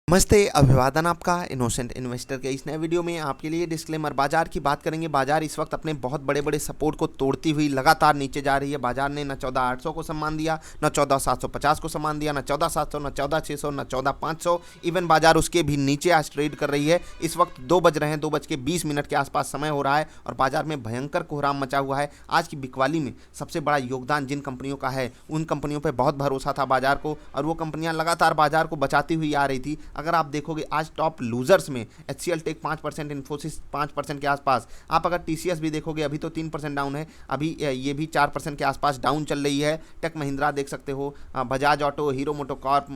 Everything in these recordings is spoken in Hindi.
नमस्ते, अभिवादन आपका इनोसेंट इन्वेस्टर के इस नए वीडियो में आपके लिए डिस्क्लेमर। बाजार की बात करेंगे। बाजार इस वक्त अपने बहुत बड़े बड़े सपोर्ट को तोड़ती हुई लगातार नीचे जा रही है। बाजार ने न 14,800 को सम्मान दिया, न 14,750 को सम्मान दिया, न 14,700, न 14,600, न 14,500। इवन बाजार उसके भी नीचे आज ट्रेड कर रही है। इस वक्त 2 बज रहे हैं, 2:20 के आसपास समय हो रहा है और बाजार में भयंकर कोहराम मचा हुआ है। आज की बिकवाली में सबसे बड़ा योगदान जिन कंपनियों का है, उन कंपनियों पर बहुत भरोसा था बाजार को और वो कंपनियां लगातार बाजार को बचाती हुई आ रही थी। अगर आप देखोगे आज टॉप लूजर्स में HCL टेक 5%, इन्फोसिस 5% के आसपास। आप अगर TCS भी देखोगे अभी तो 3% डाउन है, अभी ये भी 4% के आसपास डाउन चल रही है। टेक महिंद्रा देख सकते हो, Bajaj auto, hero MotoCorp,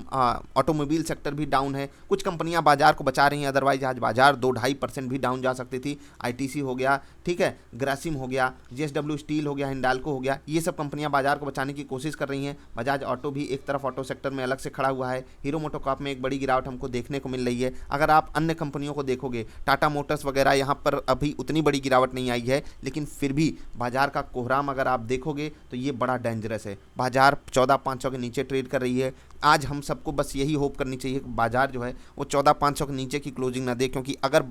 automobile sector भी डाउन है। कुछ कंपनियां बाजार को बचा रही हैं, अदरवाइज आज बाजार 2-2.5% भी डाउन जा सकती थी। ITC हो गया, ठीक है, ग्रासिम हो गया, JSW स्टील हो गया, हिंडाल्को हो गया, ये सब कंपनियां बाजार को बचाने की कोशिश कर रही हैं। बजाज ऑटो भी एक तरफ ऑटो सेक्टर में अलग से खड़ा हुआ है। हीरो मोटोकॉर्प में एक बड़ी गिरावट हमको देखने को मिल रही है। अगर आप अन्य कंपनियों को देखोगे, टाटा मोटर्स वगैरह, यहाँ पर अभी उतनी बड़ी गिरावट नहीं आई है, लेकिन फिर भी बाजार का कोहराम अगर आप देखोगे तो ये बड़ा डेंजरस है। बाजार 14,500 के नीचे ट्रेड कर रही है। आज हम सबको बस यही होप करनी चाहिए कि बाजार जो है वो 14,500 के नीचे की क्लोजिंग ना दे, क्योंकि अगर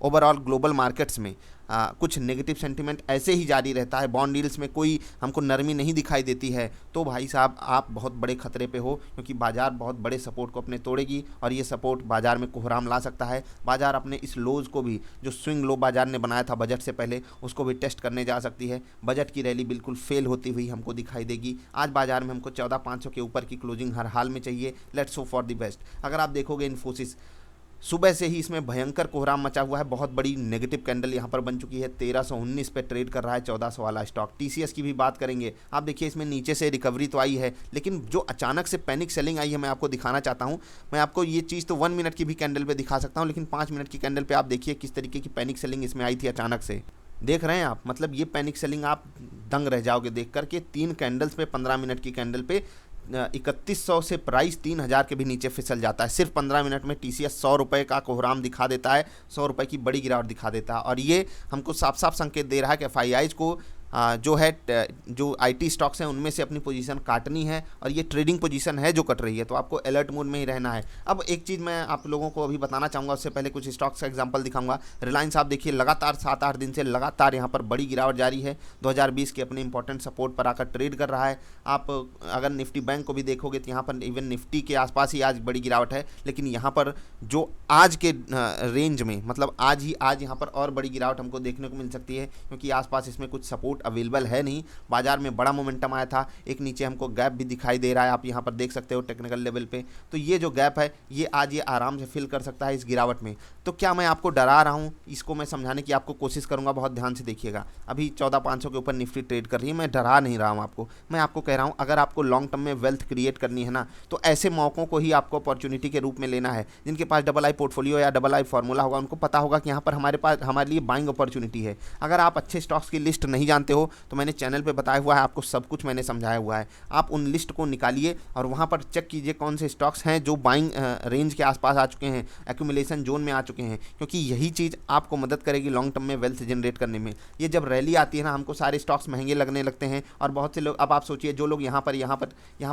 ओवरऑल ग्लोबल मार्केट्स में कुछ नेगेटिव सेंटिमेंट ऐसे ही जारी रहता है, बॉन्ड डील्स में कोई हमको नरमी नहीं दिखाई देती है, तो भाई साहब आप बहुत बड़े खतरे पे हो, क्योंकि बाजार बहुत बड़े सपोर्ट को अपने तोड़ेगी और ये सपोर्ट बाजार में कोहराम ला सकता है। बाजार अपने इस लोज को भी, जो स्विंग लो बाजार ने बनाया था बजट से पहले, उसको भी टेस्ट करने जा सकती है। बजट की रैली बिल्कुल फेल होती हुई हमको दिखाई देगी। आज बाजार में हमको 14,500 के ऊपर की क्लोजिंग हर हाल में चाहिए। Let's hope for the best. अगर आप देखोगे इन्फोसिस, सुबह से ही इसमें भयंकर कोहराम मचा हुआ है। बहुत बड़ी नेगेटिव कैंडल यहाँ पर बन चुकी है। 1319 पे ट्रेड कर रहा है 1400 वाला स्टॉक। TCS की भी बात करेंगे। आप देखिए इसमें नीचे से रिकवरी तो आई है, लेकिन जो अचानक से पैनिक सेलिंग आई है मैं आपको दिखाना चाहता हूँ। मैं आपको ये चीज़ तो 1 मिनट की भी कैंडल पे दिखा सकता हूँ, लेकिन 5 मिनट की कैंडल पे आप देखिए किस तरीके की पैनिक सेलिंग इसमें आई थी अचानक से। देख रहे हैं आप, मतलब ये पैनिक सेलिंग आप दंग रह जाओगे देख करके। 3 कैंडल्स पे 15 मिनट की कैंडल पे 3100 से प्राइस 3000 के भी नीचे फिसल जाता है। सिर्फ 15 मिनट में TCS 100 रुपये का कोहराम दिखा देता है, 100 रुपये की बड़ी गिरावट दिखा देता है। और ये हमको साफ साफ संकेत दे रहा है कि FIIs को जो है, जो IT स्टॉक्स हैं उनमें से अपनी पोजीशन काटनी है, और ये ट्रेडिंग पोजीशन है जो कट रही है, तो आपको अलर्ट मोड में ही रहना है। अब एक चीज़ मैं आप लोगों को अभी बताना चाहूँगा, उससे पहले कुछ स्टॉक्स का एग्जांपल दिखाऊंगा। रिलायंस आप देखिए लगातार 7-8 दिन से लगातार यहाँ पर बड़ी गिरावट जारी है। 2020 के अपने इंपॉर्टेंट सपोर्ट पर आकर ट्रेड कर रहा है। आप अगर निफ्टी बैंक को भी देखोगे तो यहाँ पर इवन निफ्टी के आसपास ही आज बड़ी गिरावट है, लेकिन यहाँ पर जो आज के रेंज में, मतलब आज यहाँ पर और बड़ी गिरावट हमको देखने को मिल सकती है, क्योंकि आसपास इसमें कुछ सपोर्ट अवेलेबल है नहीं। बाजार में बड़ा मोमेंटम आया था, एक नीचे हमको गैप भी दिखाई दे रहा है, आप यहाँ पर देख सकते हो टेक्निकल लेवल पे। तो ये जो गैप है ये आज ये आराम से फिल कर सकता है इस गिरावट में। तो क्या मैं आपको डरा रहा हूँ, इसको मैं समझाने की आपको कोशिश करूँगा, बहुत ध्यान से देखिएगा। अभी 14,500 के ऊपर निफ्टी ट्रेड कर रही है, मैं डरा नहीं रहा हूँ आपको। मैं आपको कह रहा हूँ अगर आपको लॉन्ग टर्म में वेल्थ क्रिएट करनी है ना, तो ऐसे मौक़ों को ही आपको अपॉर्चुनिटी के रूप में लेना है। जिनके पास AA पोर्टफोलियो या AA फॉर्मूला होगा, उनको पता होगा कि यहाँ पर हमारे लिए बाइंग अपॉर्चुनिटी है। अगर आप अच्छे स्टॉक्स की लिस्ट नहीं जानते हो तो मैंने चैनल पे बताया हुआ है, आपको सब कुछ मैंने समझाया हुआ है। आप उन लिस्ट को निकालिए और वहाँ पर चेक कीजिए कौन से स्टॉक्स हैं जो बाइंग रेंज के आसपास आ चुके हैं, एक्यूमुलेशन जोन में आ चुके हैं, क्योंकि यही चीज़ आपको मदद करेगी लॉन्ग टर्म में वेल्थ जनरेट करने में। ये जब रैली आती है ना, हमको सारे स्टॉक्स महंगे लगने लगते हैं, और बहुत से लोग, अब आप सोचिए जो लोग यहाँ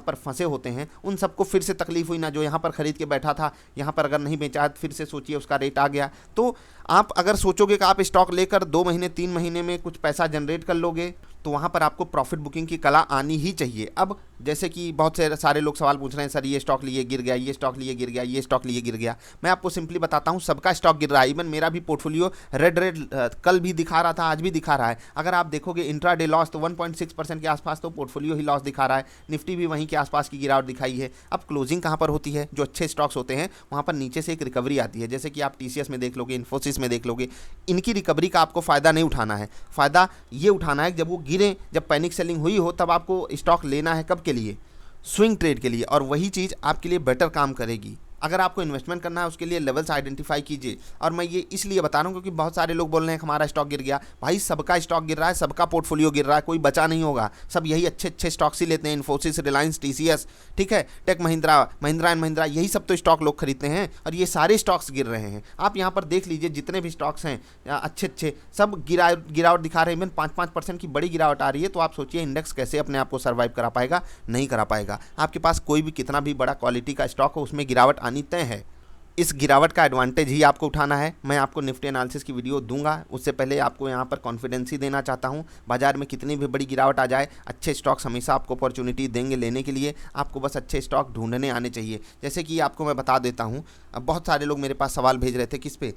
पर फंसे होते हैं, उन सबको फिर से तकलीफ हुई ना। जो यहाँ पर खरीद के बैठा था, यहाँ पर अगर नहीं बेचा, फिर से सोचिए उसका रेट आ गया। तो आप अगर सोचोगे कि आप स्टॉक लेकर 2 महीने 3 महीने में कुछ पैसा जनरेट कर लोगे, तो वहाँ पर आपको प्रॉफिट बुकिंग की कला आनी ही चाहिए। अब जैसे कि बहुत से सारे लोग सवाल पूछ रहे हैं, सर ये स्टॉक लिए गिर गया, ये स्टॉक लिए गिर गया, ये स्टॉक लिए गिर गया। मैं आपको सिंपली बताता हूँ, सबका स्टॉक गिर रहा है। इवन मेरा भी पोर्टफोलियो रेड कल भी दिखा रहा था, आज भी दिखा रहा है। अगर आप देखोगे इंट्राडे लॉस तो 1.6% के आसपास तो पोर्टफोलियो ही लॉस दिखा रहा है। निफ्टी भी वहीं के आसपास की गिरावट दिखाई है। अब क्लोजिंग कहाँ पर होती है, जो अच्छे स्टॉक्स होते हैं वहाँ पर नीचे से एक रिकवरी आती है। जैसे कि आप TCS में देख लोगे, इन्फोसिस में देख लोगे, इनकी रिकवरी का आपको फ़ायदा नहीं उठाना है। फ़ायदा ये उठाना है जब वो गिरे, जब पैनिक सेलिंग हुई हो, तब आपको स्टॉक लेना है। कब के लिए? स्विंग ट्रेड के लिए। और वही चीज़ आपके लिए बेटर काम करेगी। अगर आपको इन्वेस्टमेंट करना है उसके लिए लेवल्स आइडेंटिफाई कीजिए। और मैं ये इसलिए बता रहा हूँ क्योंकि बहुत सारे लोग बोल रहे हैं हमारा स्टॉक गिर गया। भाई सबका स्टॉक गिर रहा है, सबका पोर्टफोलियो गिर रहा है, कोई बचा नहीं होगा। सब यही अच्छे अच्छे स्टॉक्स ही लेते हैं, इन्फोसिस, रिलायंस, TCS, ठीक है, टेक महिंद्रा, महिंद्रा एंड महिंद्रा, यही सब तो स्टॉक लोग खरीदते हैं, और ये सारे स्टॉक्स गिर रहे हैं। आप यहाँ पर देख लीजिए जितने भी स्टॉक्स हैं अच्छे अच्छे, सब गिरावट दिखा रहे हैं। इवन 5-5% की बड़ी गिरावट आ रही है। तो आप सोचिए इंडेक्स कैसे अपने आप को सर्वाइव करा पाएगा? नहीं करा पाएगा। आपके पास कोई भी कितना भी बड़ा क्वालिटी का स्टॉक हो, उसमें गिरावट आनी तय है। इस गिरावट का एडवांटेज ही आपको उठाना है। मैं आपको निफ्टी एनालिसिस की वीडियो दूंगा, उससे पहले आपको यहाँ पर कॉन्फिडेंस ही देना चाहता हूँ। बाजार में कितनी भी बड़ी गिरावट आ जाए, अच्छे स्टॉक्स हमेशा आपको अपॉर्चुनिटी देंगे लेने के लिए। आपको बस अच्छे स्टॉक ढूंढने आने चाहिए। जैसे कि आपको मैं बता देता हूँ, अब बहुत सारे लोग मेरे पास सवाल भेज रहे थे, किस पे,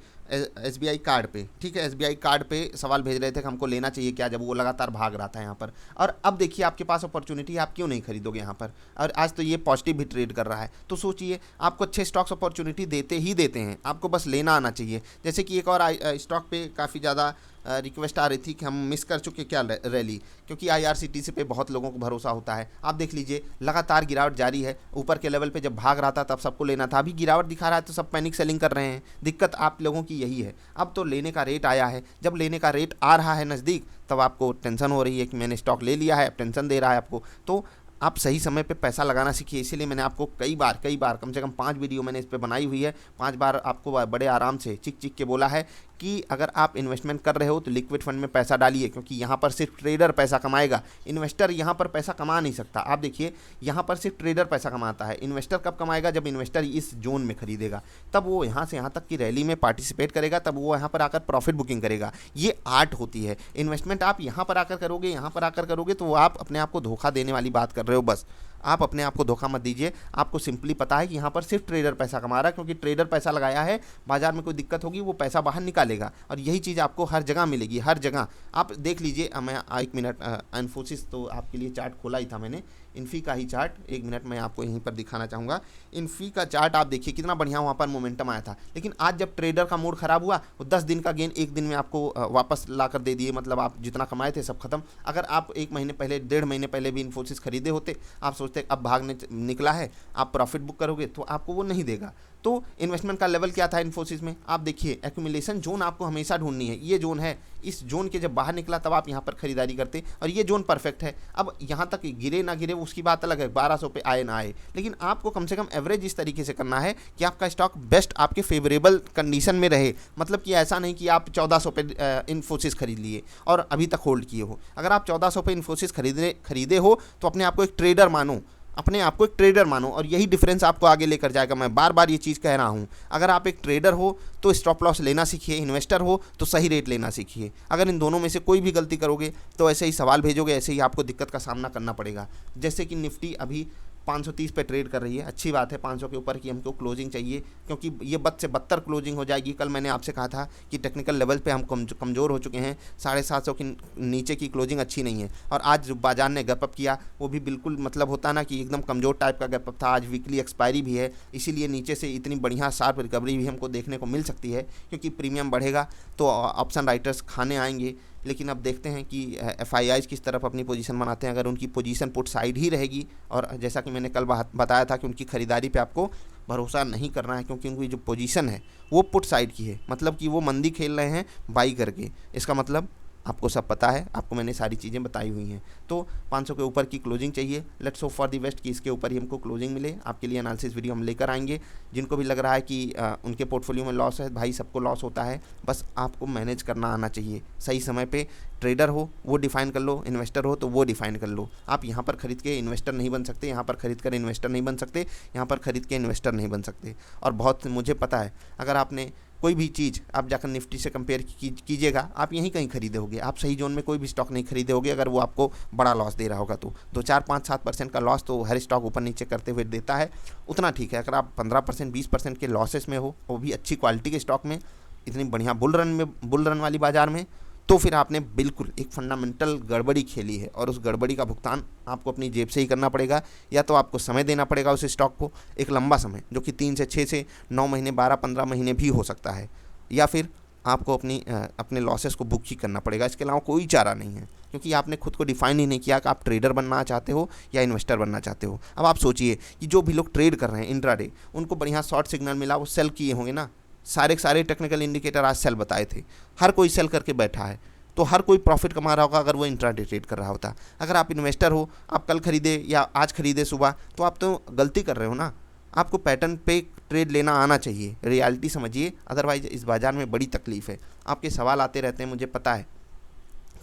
SBI कार्ड पे, ठीक है, SBI कार्ड पे सवाल भेज रहे थे कि हमको लेना चाहिए क्या, जब वो लगातार भाग रहा था यहाँ पर। और अब देखिए आपके पास अपॉर्चुनिटी, आप क्यों नहीं खरीदोगे यहाँ पर। और आज तो ये पॉजिटिव भी ट्रेड कर रहा है, तो सोचिए आपको अच्छे स्टॉक्स अपॉर्चुनिटी देते ही देते हैं, आपको बस लेना आना चाहिए। जैसे कि एक और स्टॉक पे काफ़ी ज़्यादा रिक्वेस्ट आ रही थी कि हम मिस कर चुके क्या रैली, क्योंकि IRCTC पे बहुत लोगों को भरोसा होता है। आप देख लीजिए लगातार गिरावट जारी है, ऊपर के लेवल पे जब भाग रहा था तब सबको लेना था, अभी गिरावट दिखा रहा है तो सब पैनिक सेलिंग कर रहे हैं। दिक्कत आप लोगों की यही है। अब तो लेने का रेट आया है, जब लेने का रेट आ रहा है नज़दीक, तब आपको टेंशन हो रही है कि मैंने स्टॉक ले लिया है, अब टेंशन दे रहा है आपको। तो आप सही समय पे पैसा लगाना सीखिए। इसीलिए मैंने आपको कई बार कम से कम 5 वीडियो मैंने इस पर बनाई हुई है, 5 बार आपको बड़े आराम से चिक के बोला है कि अगर आप इन्वेस्टमेंट कर रहे हो तो लिक्विड फंड में पैसा डालिए, क्योंकि यहाँ पर सिर्फ ट्रेडर पैसा कमाएगा, इन्वेस्टर यहाँ पर पैसा कमा नहीं सकता। आप देखिए यहाँ पर सिर्फ ट्रेडर पैसा कमाता है। इन्वेस्टर कब कमाएगा, जब इन्वेस्टर इस जोन में खरीदेगा, तब वो यहाँ से यहाँ तक की रैली में पार्टिसिपेट करेगा, तब वो यहाँ पर आकर प्रॉफिट बुकिंग करेगा। ये आर्ट होती है। इन्वेस्टमेंट आप यहाँ पर आकर करोगे, यहाँ पर आकर करोगे, तो वो आप अपने आप को धोखा देने वाली बात कर रहे हो। बस आप अपने आप को धोखा मत दीजिए। आपको सिंपली पता है कि यहाँ पर सिर्फ ट्रेडर पैसा कमा रहा है, क्योंकि ट्रेडर पैसा लगाया है, बाजार में कोई दिक्कत होगी वो पैसा बाहर निकालेगा। और यही चीज़ आपको हर जगह मिलेगी, हर जगह। आप देख लीजिए, मैं 1 मिनट, इन्फोसिस तो आपके लिए चार्ट खोला ही था मैंने, इन्फी का ही चार्ट 1 मिनट मैं आपको यहीं पर दिखाना चाहूँगा। इन्फी का चार्ट आप देखिए कितना बढ़िया वहाँ पर मोमेंटम आया था, लेकिन आज जब ट्रेडर का मूड खराब हुआ, वो 10 दिन का गेन 1 दिन में आपको वापस ला कर दे दिए। मतलब आप जितना कमाए थे सब खत्म। अगर आप 1 महीने पहले, 1.5 महीने पहले भी इन्फोसिस खरीदे होते, आप सोचते अब भागने निकला है, आप प्रॉफिट बुक करोगे, तो आपको वो नहीं देगा। तो इन्वेस्टमेंट का लेवल क्या था इन्फोसिस में, आप देखिए एक्यूमुलेशन जोन आपको हमेशा ढूंढनी है। ये जोन है, इस जोन के जब बाहर निकला तब आप यहाँ पर खरीदारी करते, और ये जोन परफेक्ट है। अब यहाँ तक गिरे ना गिरे उसकी बात अलग है, 1200 पे आए ना आए, लेकिन आपको कम से कम एवरेज इस तरीके से करना है कि आपका स्टॉक बेस्ट आपके फेवरेबल कंडीशन में रहे। मतलब कि ऐसा नहीं कि आप 1400 पे इन्फोसिस खरीद लिए और अभी तक होल्ड किए हो। अगर आप 1400 पे इन्फोसिस खरीदे हो तो अपने आप को एक ट्रेडर मानो, अपने आप को एक ट्रेडर मानो, और यही डिफरेंस आपको आगे लेकर जाएगा। मैं बार बार ये चीज़ कह रहा हूँ, अगर आप एक ट्रेडर हो तो स्टॉप लॉस लेना सीखिए, इन्वेस्टर हो तो सही रेट लेना सीखिए। अगर इन दोनों में से कोई भी गलती करोगे तो ऐसे ही सवाल भेजोगे, ऐसे ही आपको दिक्कत का सामना करना पड़ेगा। जैसे कि निफ्टी अभी 530 पे ट्रेड कर रही है, अच्छी बात है, 500 के ऊपर की हमको क्लोजिंग चाहिए, क्योंकि ये बद से बदतर क्लोजिंग हो जाएगी। कल मैंने आपसे कहा था कि टेक्निकल लेवल पे हम कमज़ोर हो चुके हैं, 750 के नीचे की क्लोजिंग अच्छी नहीं है। और आज जो बाजार ने गैप अप किया वो भी बिल्कुल मतलब होता है ना कि एकदम कमज़ोर टाइप का गैप अप था। आज वीकली एक्सपायरी भी है, इसीलिए नीचे से इतनी बढ़िया शार्प रिकवरी भी हमको देखने को मिल सकती है, क्योंकि प्रीमियम बढ़ेगा तो ऑप्शन राइटर्स खाने आएंगे। लेकिन अब देखते हैं कि FIIs किस तरफ अपनी पोजीशन बनाते हैं। अगर उनकी पोजीशन पुट साइड ही रहेगी, और जैसा कि मैंने कल बताया था कि उनकी खरीदारी पे आपको भरोसा नहीं करना है, क्योंकि उनकी जो पोजीशन है वो पुट साइड की है, मतलब कि वो मंदी खेल रहे हैं बाई करके। इसका मतलब आपको सब पता है, आपको मैंने सारी चीज़ें बताई हुई हैं। तो 500 के ऊपर की क्लोजिंग चाहिए। Let's hope for the best कि इसके ऊपर ही हमको क्लोजिंग मिले। आपके लिए एनालिसिस वीडियो हम लेकर आएंगे। जिनको भी लग रहा है कि उनके पोर्टफोलियो में लॉस है, भाई सबको लॉस होता है, बस आपको मैनेज करना आना चाहिए। सही समय पे ट्रेडर हो वो डिफ़ाइन कर लो, इन्वेस्टर हो तो वो डिफ़ाइन कर लो। आप यहाँ पर खरीद के इन्वेस्टर नहीं बन सकते, यहाँ पर खरीद कर इन्वेस्टर नहीं बन सकते, यहाँ पर खरीद के इन्वेस्टर नहीं बन सकते। और बहुत मुझे पता है, अगर आपने कोई भी चीज़ आप जाकर निफ्टी से कंपेयर कीजिएगा, आप यहीं कहीं खरीदे होगे, आप सही जोन में कोई भी स्टॉक नहीं खरीदे होगे अगर वो आपको बड़ा लॉस दे रहा होगा। तो 2, 4, 5, 7% का लॉस तो हर स्टॉक ऊपर नीचे करते हुए देता है, उतना ठीक है। अगर आप 15%, 20% के लॉसेस में हो, वो भी अच्छी क्वालिटी के स्टॉक में, इतनी बढ़िया बुल रन वाली बाजार में, तो फिर आपने बिल्कुल एक फंडामेंटल गड़बड़ी खेली है, और उस गड़बड़ी का भुगतान आपको अपनी जेब से ही करना पड़ेगा। या तो आपको समय देना पड़ेगा उस स्टॉक को, एक लंबा समय, जो कि 3 से 6 से 9 महीने, 12-15 महीने भी हो सकता है, या फिर आपको अपने लॉसेस को बुक ही करना पड़ेगा। इसके अलावा कोई चारा नहीं है, क्योंकि आपने खुद को डिफाइन ही नहीं किया कि आप ट्रेडर बनना चाहते हो या इन्वेस्टर बनना चाहते हो। अब आप सोचिए कि जो भी लोग ट्रेड कर रहे हैं इंट्राडे, उनको बढ़िया शॉर्ट सिग्नल मिला, वो सेल किए होंगे ना। सारे टेक्निकल इंडिकेटर आज सेल बताए थे, हर कोई सेल करके बैठा है, तो हर कोई प्रॉफिट कमा रहा होगा अगर वो इंट्राडे ट्रेड कर रहा होता। अगर आप इन्वेस्टर हो, आप कल खरीदे या आज खरीदे सुबह, तो आप तो गलती कर रहे हो ना। आपको पैटर्न पे ट्रेड लेना आना चाहिए, रियलिटी समझिए, अदरवाइज इस बाज़ार में बड़ी तकलीफ़ है। आपके सवाल आते रहते हैं, मुझे पता है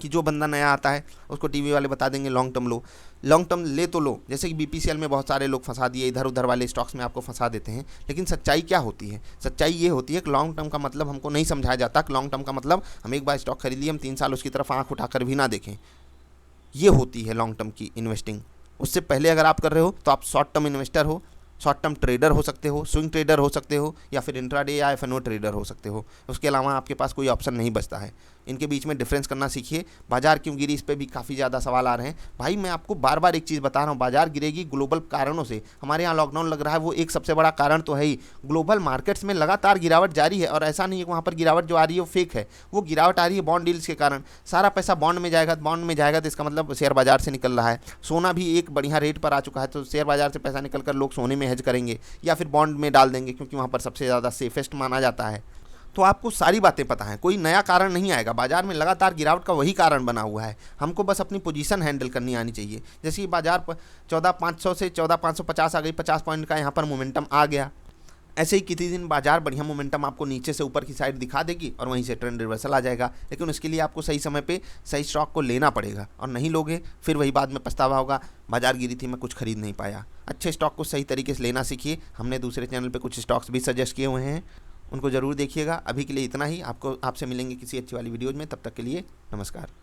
कि जो बंदा नया आता है उसको टीवी वाले बता देंगे लॉन्ग टर्म लो, लॉन्ग टर्म ले तो लो, जैसे कि बीपीसीएल में बहुत सारे लोग फंसा दिए, इधर उधर वाले स्टॉक्स में आपको फंसा देते हैं। लेकिन सच्चाई क्या होती है? सच्चाई ये होती है कि लॉन्ग टर्म का मतलब हमको नहीं समझाया जाता कि लॉन्ग टर्म का मतलब हम एक बार स्टॉक खरीद लिए, हम 3 साल उसकी तरफ आंख उठाकर भी ना देखें। ये होती है लॉन्ग टर्म की इन्वेस्टिंग। उससे पहले अगर आप कर रहे हो तो आप शॉर्ट टर्म इन्वेस्टर हो, शॉर्ट टर्म ट्रेडर हो सकते हो, स्विंग ट्रेडर हो सकते हो, या फिर इंट्राडे या एफएनओ ट्रेडर हो सकते हो। उसके अलावा आपके पास कोई ऑप्शन नहीं बचता है। इनके बीच में डिफरेंस करना सीखिए। बाजार क्यों गिरी, इस पर भी काफ़ी ज़्यादा सवाल आ रहे हैं। भाई मैं आपको बार बार एक चीज़ बता रहा हूँ, बाजार गिरेगी ग्लोबल कारणों से। हमारे यहाँ लॉकडाउन लग रहा है, वो एक सबसे बड़ा कारण तो है ही। ग्लोबल मार्केट्स में लगातार गिरावट जारी है, और ऐसा नहीं है कि वहाँ पर गिरावट जो आ रही है वो फेक है। वो गिरावट आ रही है बॉन्ड डील्स के कारण। सारा पैसा बॉन्ड में जाएगा, बॉन्ड में जाएगा तो इसका मतलब शेयर बाजार से निकल रहा है। सोना भी एक बढ़िया रेट पर आ चुका है, तो शेयर बाजार से पैसा निकल कर लोग सोने में हेज करेंगे या फिर बॉन्ड में डाल देंगे, क्योंकि वहाँ पर सबसे ज़्यादा सेफेस्ट माना जाता है। तो आपको सारी बातें पता हैं, कोई नया कारण नहीं आएगा। बाजार में लगातार गिरावट का वही कारण बना हुआ है। हमको बस अपनी पोजीशन हैंडल करनी आनी चाहिए। जैसे कि बाजार पर 14,500 से 14,550 आ गई, 50 पॉइंट का यहाँ पर मोमेंटम आ गया। ऐसे ही किसी दिन बाजार बढ़िया मोमेंटम आपको नीचे से ऊपर की साइड दिखा देगी और वहीं से ट्रेंड रिवर्सल आ जाएगा। लेकिन उसके लिए आपको सही समय पे सही स्टॉक को लेना पड़ेगा, और नहीं लोगे फिर वही बाद में पछतावा होगा, बाजार गिरी थी मैं कुछ खरीद नहीं पाया। अच्छे स्टॉक को सही तरीके से लेना सीखिए। हमने दूसरे चैनल पे कुछ स्टॉक्स भी सजेस्ट किए हुए हैं, उनको ज़रूर देखिएगा। अभी के लिए इतना ही। आपसे मिलेंगे किसी अच्छी वाली वीडियोज़ में। तब तक के लिए नमस्कार।